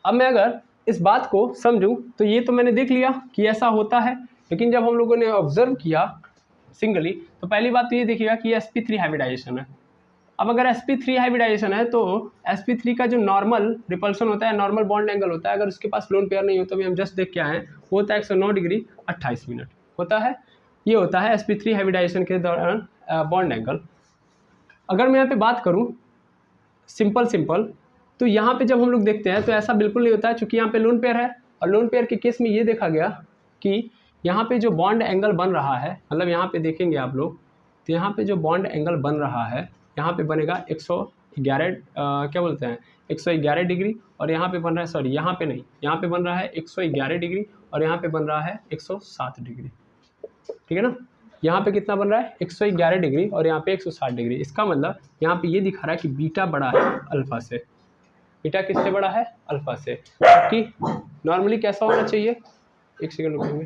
[SPEAKER 1] अब मैं अगर इस बात को समझूं तो ये तो मैंने देख लिया कि ऐसा होता है, लेकिन जब हम लोगों ने ऑब्जर्व किया सिंगली तो पहली बात तो ये देखिएगा कि sp3 हाइब्रिडाइजेशन है। अब अगर sp3 हाइब्रिडाइजेशन है तो sp3 का जो नॉर्मल रिपल्सन होता है, नॉर्मल बॉन्ड एंगल होता है, अगर उसके पास लोन पेयर नहीं हो तो भी हम जस्ट देख के आए हैं, वो होता है 109 डिग्री 28 मिनट होता है। ये होता है sp3 हाइब्रिडाइजेशन के दौरान बॉन्ड एंगल। अगर मैं यहाँ पे बात करूँ सिंपल तो यहाँ पे जब हम लोग देखते हैं तो ऐसा बिल्कुल नहीं होता है, चूँकि यहाँ पे लोन पेयर है और लोन पेयर के केस में ये देखा गया कि यहाँ पे जो बॉन्ड एंगल बन रहा है, मतलब यहाँ पे देखेंगे आप लोग तो यहाँ पे जो बॉन्ड एंगल बन रहा है यहाँ पे बनेगा 111 क्या बोलते हैं 111 डिग्री, और यहाँ पे बन रहा है, सॉरी यहाँ पे नहीं, यहाँ पे बन रहा है 111 डिग्री और यहाँ पे बन रहा है 107 डिग्री। ठीक है ना? यहाँ पे कितना बन रहा है 111 डिग्री और यहाँ पे 160 डिग्री। इसका मतलब यहाँ पे ये दिखा रहा है कि बीटा बड़ा है अल्फा से। बीटा किससे बड़ा है? अल्फा से। कि नॉर्मली कैसा होना चाहिए, एक सेकंड रुकेंगे,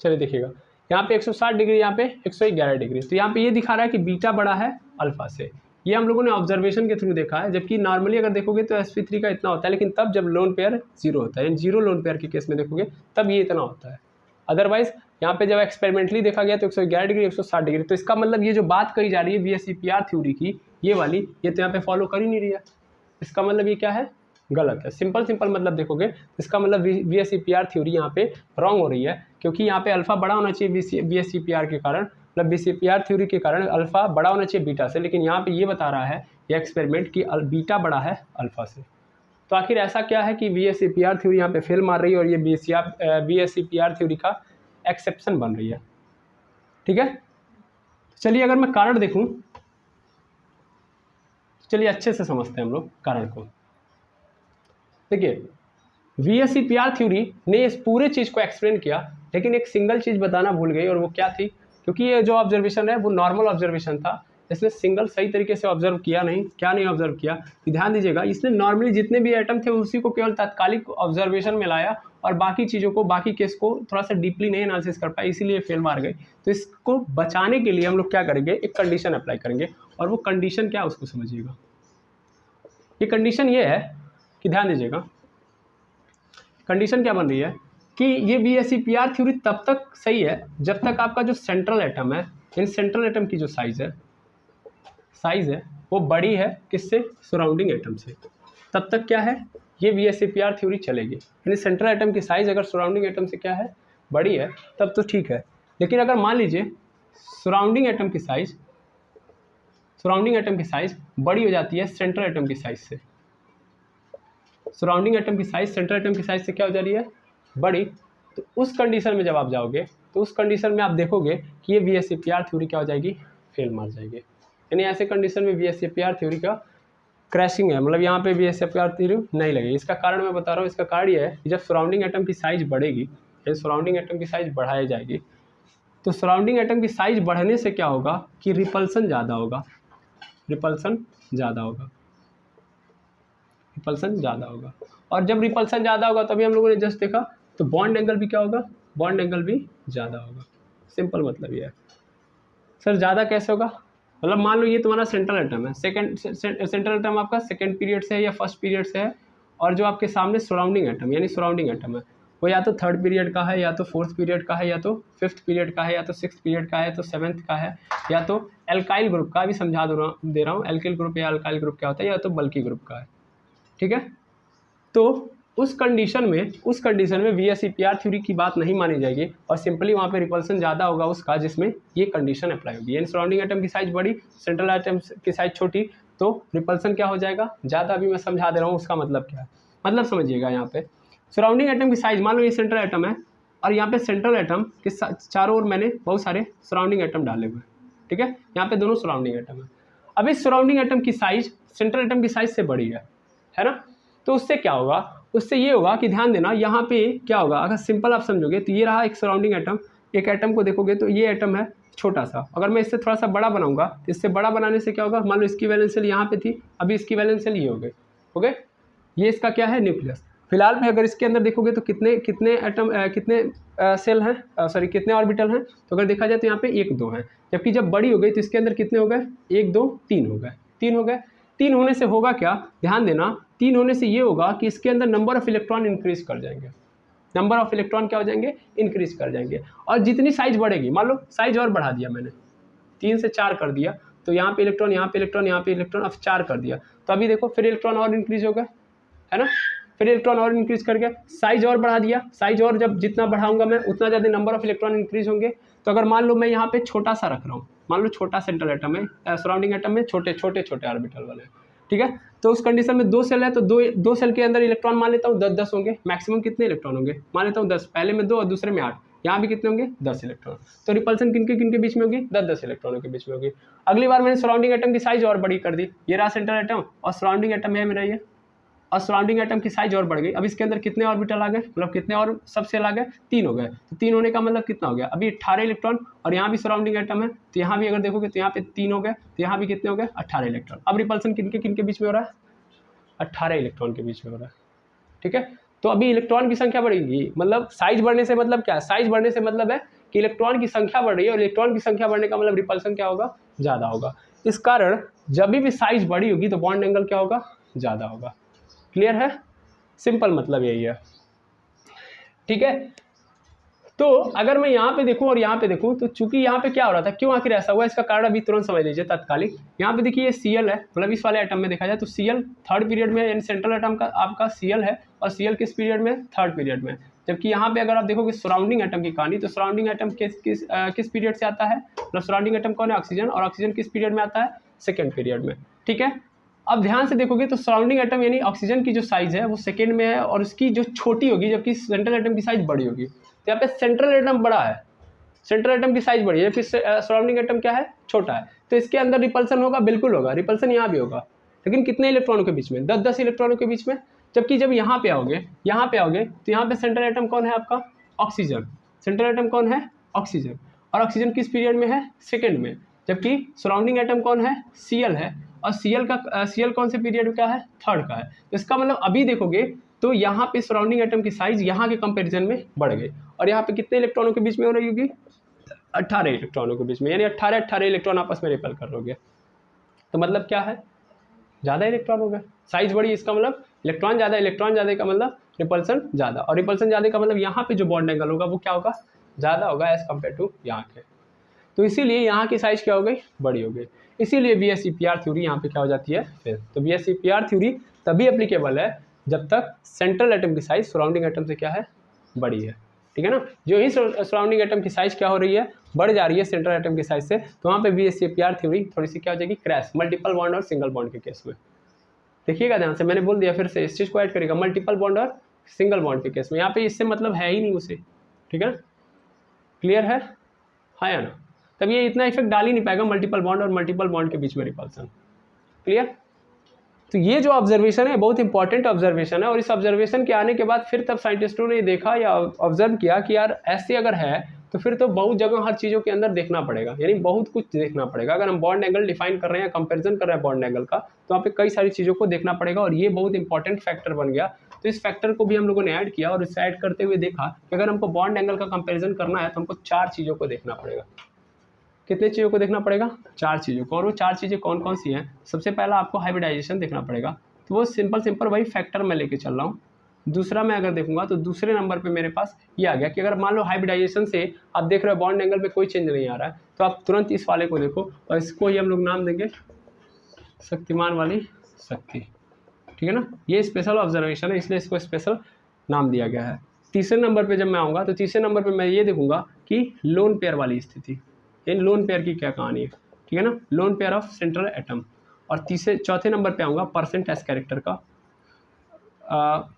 [SPEAKER 1] चलिए देखिएगा, यहाँ पे 160 डिग्री, यहाँ पे 111 डिग्री, तो यहाँ पे ये दिखा रहा है कि बीटा बड़ा है अल्फा से। ये हम लोगों ने ऑब्जर्वेशन के थ्रू देखा है, जबकि नॉर्मली अगर देखोगे तो sp3 का इतना होता है, लेकिन तब जब लोन पेयर जीरो होता है, यानी जीरो लोन पेयर के केस में देखोगे तब ये इतना होता है। अदरवाइज यहाँ पे जब एक्सपेरिमेंटली देखा गया तो 111 डिग्री 160 डिग्री, तो इसका मतलब ये जो बात कही जा रही है VSEPR थ्योरी की, ये वाली, ये तो यहाँ पे फॉलो कर ही नहीं रही है। इसका मतलब ये क्या है? गलत है। सिंपल मतलब देखोगे इसका मतलब VSEPR थ्योरी यहाँ पे रॉन्ग हो रही है, क्योंकि यहाँ पे अल्फा बड़ा होना चाहिए VSEPR के कारण, मतलब VSEPR थ्योरी के कारण अल्फा बड़ा होना चाहिए बीटा से, लेकिन यहाँ पे ये बता रहा है ये एक्सपेरिमेंट कि बीटा बड़ा है अल्फा से। तो आखिर ऐसा क्या है कि VSEPR थ्योरी यहाँ पे फेल मार रही है और ये VSEPR थ्योरी का एक्सेप्शन बन रही है। ठीक है, चलिए अगर मैं कारण देखूं, चलिए अच्छे से समझते हैं हम लोग कारण को। देखिए VSEPR थ्योरी ने इस पूरे चीज़ को एक्सप्लेन किया, लेकिन एक सिंगल चीज़ बताना भूल गई, और वो क्या थी? क्योंकि ये जो ऑब्जर्वेशन है वो नॉर्मल ऑब्जर्वेशन था, इसने सिंगल सही तरीके से ऑब्जर्व किया नहीं। क्या नहीं ऑब्जर्व किया? ध्यान दीजिएगा, इसने नॉर्मली जितने भी एटम थे उसी को केवल तात्कालिक ऑब्जर्वेशन में लाया और बाकी चीज़ों को, बाकी केस को थोड़ा सा डीपली नहीं एनालिसिस कर पाए, इसीलिए फेल मार गए। तो इसको बचाने के लिए हम लोग क्या करेंगे, एक कंडीशन अप्लाई करेंगे, और वो कंडीशन क्या उसको समझिएगा। ये कंडीशन ये है कि ध्यान दीजिएगा, कंडीशन क्या बन रही है कि ये VSEPR थ्योरी तब तक सही है जब तक आपका जो सेंट्रल एटम है, इन सेंट्रल एटम की जो साइज है वो बड़ी है किससे? सराउंडिंग एटम से। तब तक क्या है, ये VSEPR थ्योरी चलेगी। यानी सेंट्रल एटम की साइज अगर सराउंडिंग एटम से क्या है, बड़ी है, तब तो ठीक है। लेकिन अगर मान लीजिए सराउंडिंग एटम की साइज बड़ी हो जाती है सेंट्रल एटम की साइज से, सराउंडिंग एटम की साइज सेंट्रल एटम की साइज से क्या हो जा रही है, बड़ी, तो उस कंडीशन में जब आप जाओगे तो उस कंडीशन में आप देखोगे कि ये VSEPR थ्योरी क्या हो जाएगी, फेल मार जाएगी। यानी ऐसे कंडीशन में VSEPR थ्योरी का क्रैशिंग है, मतलब यहाँ पे VSEPR थ्योरी नहीं लगेगी। इसका कारण मैं बता रहा हूँ, इसका कारण ये है कि जब सराउंडिंग एटम की साइज बढ़ेगी, यानी सराउंडिंग एटम की साइज बढ़ाई जाएगी, तो सराउंडिंग एटम की साइज बढ़ने से क्या होगा कि रिपल्सन ज़्यादा होगा, और जब रिपल्सन ज़्यादा होगा तभी हम लोगों ने जस्ट देखा, तो बॉन्ड एंगल भी क्या होगा, बॉन्ड एंगल भी ज़्यादा होगा। सिंपल मतलब ये है। सर ज़्यादा कैसे होगा? मतलब मान लो ये तुम्हारा सेंट्रल एटम है, सेंट्रल एटम आपका सेकंड पीरियड से है या फर्स्ट पीरियड से है, और जो आपके सामने सराउंडिंग एटम है वो या तो थर्ड पीरियड का है, या तो फोर्थ पीरियड का है, या तो फिफ्थ पीरियड का है, या तो सिक्स्थ पीरियड का है, तो सेवन्थ का है, या तो एल्काइल ग्रुप का, भी समझा दे रहा हूँ एल्किल ग्रुप या अल्काइल ग्रुप क्या होता है, या तो बल्की ग्रुप का है। ठीक है, तो उस कंडीशन में VSEPR थ्योरी की बात नहीं मानी जाएगी, और सिंपली वहाँ पे रिपल्सन ज़्यादा होगा उसका जिसमें ये कंडीशन अप्लाई होगी। यानी सराउंडिंग एटम की साइज बड़ी, सेंट्रल एटम की साइज छोटी, तो रिपल्सन क्या हो जाएगा, ज़्यादा। अभी मैं समझा दे रहा हूँ उसका मतलब क्या है। मतलब समझिएगा, यहाँ पे सराउंडिंग एटम की साइज, मान लो ये सेंट्रल एटम है और यहाँ पे सेंट्रल एटम के चारों ओर मैंने बहुत सारे सराउंडिंग एटम डाले हुए हैं। ठीक है, यहाँ पे दोनों सराउंडिंग एटम है। अब इस सराउंडिंग एटम की साइज सेंट्रल एटम की साइज से बड़ी है ना, तो उससे क्या होगा, उससे ये होगा कि ध्यान देना, यहाँ पे क्या होगा, अगर सिंपल आप समझोगे तो ये रहा एक सराउंडिंग एटम, एक एटम को देखोगे तो ये एटम है छोटा सा, अगर मैं इससे थोड़ा सा बड़ा बनाऊंगा, इससे बड़ा बनाने से क्या होगा, मान लो इसकी वैलेंस शेल यहाँ पे थी, अभी इसकी वैलेंस शेल ये हो गए, ओके, ये इसका क्या है, न्यूक्लियस। फिलहाल में अगर इसके अंदर देखोगे तो कितने कितने एटम कितने सेल हैं, सॉरी कितने ऑर्बिटल हैं, तो अगर देखा जाए तो यहाँ पे 1 2 हैं, जबकि जब बड़ी हो गई तो इसके अंदर कितने हो गए, 1 2 3 हो गए, 3 हो गए। 3 होने से होगा क्या, ध्यान देना, 3 होने से ये होगा कि इसके अंदर नंबर ऑफ इलेक्ट्रॉन इंक्रीज कर जाएंगे, नंबर ऑफ इलेक्ट्रॉन क्या हो जाएंगे, इंक्रीज कर जाएंगे। और जितनी साइज बढ़ेगी, मान लो साइज और बढ़ा दिया मैंने, 3 से 4 कर दिया, तो यहाँ पे इलेक्ट्रॉन, यहाँ पे इलेक्ट्रॉन, यहाँ पे इलेक्ट्रॉन, अब 4 कर दिया, तो अभी देखो फिर इलेक्ट्रॉन और इंक्रीज हो गए, है ना, फिर इलेक्ट्रॉन और इंक्रीज कर गया, साइज और बढ़ा दिया, साइज और जब जितना बढ़ाऊंगा मैं उतना ज़्यादा नंबर ऑफ इलेक्ट्रॉन इंक्रीज होंगे। तो अगर मान लो मैं यहाँ पे छोटा सा रख रहा हूँ, मान लो छोटा सेंट्रल एटम है, सराउंडिंग एटम में छोटे छोटे छोटे ऑर्बिटल वाले, ठीक है, तो उस कंडीशन में 2 सेल है, तो दो सेल के अंदर इलेक्ट्रॉन मान लेता हूँ 10 होंगे, मैक्सिमम कितने इलेक्ट्रॉन होंगे, मान लेता हूँ 10, पहले में 2 और दूसरे में 8, यहाँ भी कितने होंगे, 10 इलेक्ट्रॉन। तो रिपल्सन किनके बीच में होगी, 10 इलेक्ट्रॉनों के बीच में होगी। अगली बार मैंने सराउंडिंग एटम की साइज और बड़ी कर दी, ये रहा सेंट्रल एटम और सराउंडिंग एटम है मेरा ये, और सराउंडिंग एटम की साइज और बढ़ गई, अब इसके अंदर कितने ऑर्बिटल आ गए, मतलब कितने और सब सेल आ गए, 3 हो गए, तो 3 होने का मतलब कितना हो गया, अभी 18 इलेक्ट्रॉन, और यहाँ भी सराउंडिंग एटम है, तो यहाँ भी अगर देखोगे तो यहाँ पे 3 हो गए, तो यहाँ भी कितने हो गए, 18 इलेक्ट्रॉन। अब रिपल्सन किनके बीच में हो रहा है, 18 इलेक्ट्रॉन के बीच में हो रहा है, ठीक है। तो अभी इलेक्ट्रॉन की संख्या बढ़ेगी, मतलब साइज बढ़ने से मतलब क्या, साइज बढ़ने से मतलब है कि इलेक्ट्रॉन की संख्या बढ़ रही है, और इलेक्ट्रॉन की संख्या बढ़ने का मतलब रिपल्सन क्या होगा, ज़्यादा होगा। इस कारण जब भी साइज बड़ी होगी तो बॉन्ड एंगल क्या होगा, ज़्यादा होगा। क्लियर है, सिंपल मतलब यही है, ठीक है। तो अगर मैं यहाँ पे देखूँ और यहाँ पे देखूँ, तो चूंकि यहाँ पे क्या हो रहा था, क्यों आखिर ऐसा हुआ, इसका कारण अभी तुरंत समझ लीजिए तत्कालिक। यहाँ पे देखिए ये Cl है, मतलब इस वाले एटम में देखा जाए तो Cl थर्ड पीरियड में, यानी सेंट्रल एटम का आपका Cl है, और Cl किस पीरियड में, थर्ड पीरियड में। जबकि यहाँ पे अगर आप देखोगे सराउंडिंग एटम की कहानी, तो सराउंडिंग एटम किस पीरियड से आता है, मतलब सराउंडिंग एटम कौन है, ऑक्सीजन, और ऑक्सीजन किस पीरियड में आता है, सेकेंड पीरियड में, ठीक है। अब ध्यान से देखोगे तो सराउंडिंग एटम यानी ऑक्सीजन की जो साइज है वो सेकेंड में है, और उसकी जो छोटी होगी, जबकि सेंट्रल एटम की साइज बड़ी होगी। तो यहाँ पे सेंट्रल एटम बड़ा है, सेंट्रल एटम की साइज बड़ी है, फिर सराउंडिंग एटम क्या है, छोटा है, तो इसके अंदर रिपल्सन होगा, बिल्कुल होगा, रिपल्सन यहाँ भी होगा, लेकिन कितने इलेक्ट्रॉनों के बीच में, 10 इलेक्ट्रॉनों के बीच में। जबकि जब यहाँ पे आओगे तो यहाँ पे सेंट्रल एटम कौन है आपका, ऑक्सीजन, सेंट्रल एटम कौन है, ऑक्सीजन, और ऑक्सीजन किस पीरियड में है, सेकेंड में। जबकि सराउंडिंग एटम कौन है, Cl है, और Cl कौन से पीरियड का है, थर्ड का है। तो इसका मतलब अभी देखोगे तो यहाँ पे सराउंडिंग एटम की साइज यहाँ के कंपैरिजन में बढ़ गई, और यहाँ पे कितने इलेक्ट्रॉनों के बीच में हो रही होगी, 18 इलेक्ट्रॉनों के बीच में, यानी 18 इलेक्ट्रॉन आपस में रिपेल कर रहोगे। तो मतलब क्या है, ज़्यादा इलेक्ट्रॉन हो गए, साइज बड़ी, इसका मतलब इलेक्ट्रॉन ज़्यादा का मतलब रिपल्सन ज़्यादा, और रिपल्सन ज़्यादा का मतलब यहाँ पे जो बॉन्ड एंगल होगा वो क्या होगा, ज़्यादा होगा एज कम्पेयर टू यहाँ के। तो इसीलिए यहाँ की साइज क्या हो गई, बड़ी हो गई। इसीलिए BSEPR थ्योरी यहाँ पे क्या हो जाती है फिर। तो BSEPR थ्योरी तभी एप्लीकेबल है जब तक सेंट्रल एटम की साइज सराउंडिंग एटम से क्या है, बड़ी है, ठीक है ना। जो ही सराउंडिंग एटम की साइज क्या हो रही है, बढ़ जा रही है सेंट्रल एटम की साइज से, तो वहाँ पे BSEPR थ्योरी थोड़ी सी क्या हो जाएगी, क्रैश, मल्टीपल बॉन्ड और सिंगल बॉन्ड के केस में। देखिएगा ध्यान से, मैंने बोल दिया फिर से, इस चीज़ को ऐड करेगा, मल्टीपल बॉन्ड और सिंगल बॉन्ड के केस में। यहाँ पे इससे मतलब है ही नहीं उसे, ठीक है ना, क्लियर है, हाँ या ना। तब ये इतना इफेक्ट डाल ही नहीं पाएगा मल्टीपल बॉन्ड और मल्टीपल बॉन्ड के बीच में रिपल्सन, क्लियर। तो ये जो ऑब्जर्वेशन है बहुत इंपॉर्टेंट ऑब्जर्वेशन है, और इस ऑब्जर्वेशन के आने के बाद फिर तब साइंटिस्टों ने देखा या ऑब्जर्व किया कि यार ऐसे अगर है तो फिर तो बहुत जगह हर चीज़ों के अंदर देखना पड़ेगा, यानी बहुत कुछ देखना पड़ेगा। अगर हम बॉन्ड एंगल डिफाइन कर रहे हैं, कंपेरिजन कर रहे हैं बॉन्ड एंगल का, तो वहाँ पे कई सारी चीज़ों को देखना पड़ेगा, और ये बहुत इंपॉर्टेंट फैक्टर बन गया। तो इस फैक्टर को भी हम लोगों ने ऐड किया, और इसे ऐड करते हुए देखा कि अगर हमको बॉन्ड एंगल का कंपेरिजन करना है तो हमको 4 चीज़ों को देखना पड़ेगा। कितने चीज़ों को देखना पड़ेगा, 4 चीज़ों को। और वो 4 चीज़ें कौन कौन सी हैं, सबसे पहला आपको हाइब्रिडाइजेशन देखना पड़ेगा, तो वो सिंपल वही फैक्टर मैं लेके चल रहा हूँ। दूसरा मैं अगर देखूंगा तो दूसरे नंबर पे मेरे पास ये आ गया कि अगर मान लो हाइब्रिडाइजेशन से आप देख रहे हो बॉन्ड एंगल पे कोई चेंज नहीं आ रहा है, तो आप तुरंत इस वाले को देखो, और इसको ही हम लोग नाम देंगे शक्तिमान वाली शक्ति, ठीक है ना। ये स्पेशल ऑब्जर्वेशन है, इसलिए इसको स्पेशल नाम दिया गया है। तीसरे नंबर पर जब मैं आऊँगा तो तीसरे नंबर पर मैं ये देखूँगा कि लोन पेयर वाली स्थिति, इन लोन पेयर की क्या कहानी है, ठीक है ना, loan pair of central atom. और चौथे नंबर पे आऊँगा परसेंट एस कैरेक्टर का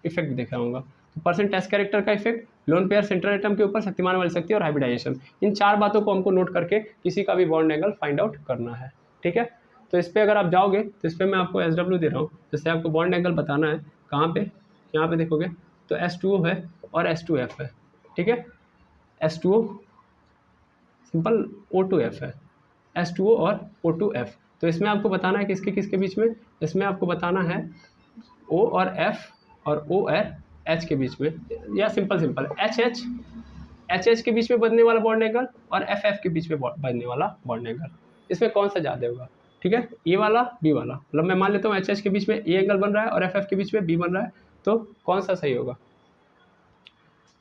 [SPEAKER 1] इफेक्ट देख आऊँगा। तो परसेंट एस कैरेक्टर का effect, lone pair central atom के ऊपर, शक्तिमान वाली शक्ति और हाइब्रिडाइजेशन, इन 4 बातों को हमको नोट करके किसी का भी बॉन्ड एंगल फाइंड आउट करना है, ठीक है। तो इस पर अगर आप जाओगे तो इस पर मैं आपको SW दे रहा हूँ, जैसे आपको बॉन्ड एंगल बताना है कहाँ पे, यहाँ पे देखोगे तो S2O है और S2F है, ठीक है। S2O सिंपल O2F है, H2O और O2F। तो इसमें आपको बताना है किसके किसके बीच में, इसमें आपको बताना है O और F और O और H के बीच में, या सिंपल HH के बीच में बनने वाला बॉन्ड एंगल और FF के बीच में बनने वाला बॉन्ड एंगल, इसमें कौन सा ज़्यादा होगा, ठीक है, ए वाला बी वाला, मतलब मैं मान लेता हूँ HH के बीच में ए एंगल बन रहा है और FF के बीच में बी बन रहा है, तो कौन सा सही होगा,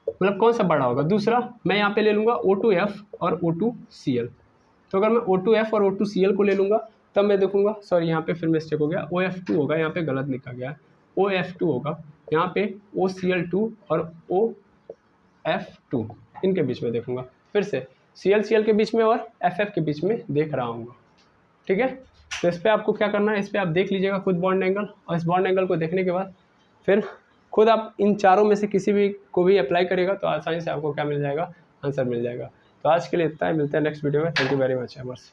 [SPEAKER 1] मतलब कौन सा बड़ा होगा। दूसरा मैं यहाँ पे ले लूँगा O2F और O2Cl, तो अगर मैं O2F और O2Cl को ले लूँगा तब मैं देखूँगा, सॉरी यहाँ पे फिर मिस्टेक हो गया, OF2 होगा, यहाँ पे गलत लिखा गया है, OF2 होगा, यहाँ पे OCl2 और OF2 इनके बीच में देखूँगा, फिर से Cl के बीच में और FF के बीच में देख रहा हूँ, ठीक है। तो इस पर आपको क्या करना है, इस पर आप देख लीजिएगा खुद बॉन्ड एंगल, और इस बॉन्ड एंगल को देखने के बाद फिर खुद आप इन चारों में से किसी भी को भी अप्लाई करेगा तो आसानी से आपको क्या मिल जाएगा, आंसर मिल जाएगा। तो आज के लिए इतना ही, मिलते हैं नेक्स्ट वीडियो में। Thank you very much एमर्स।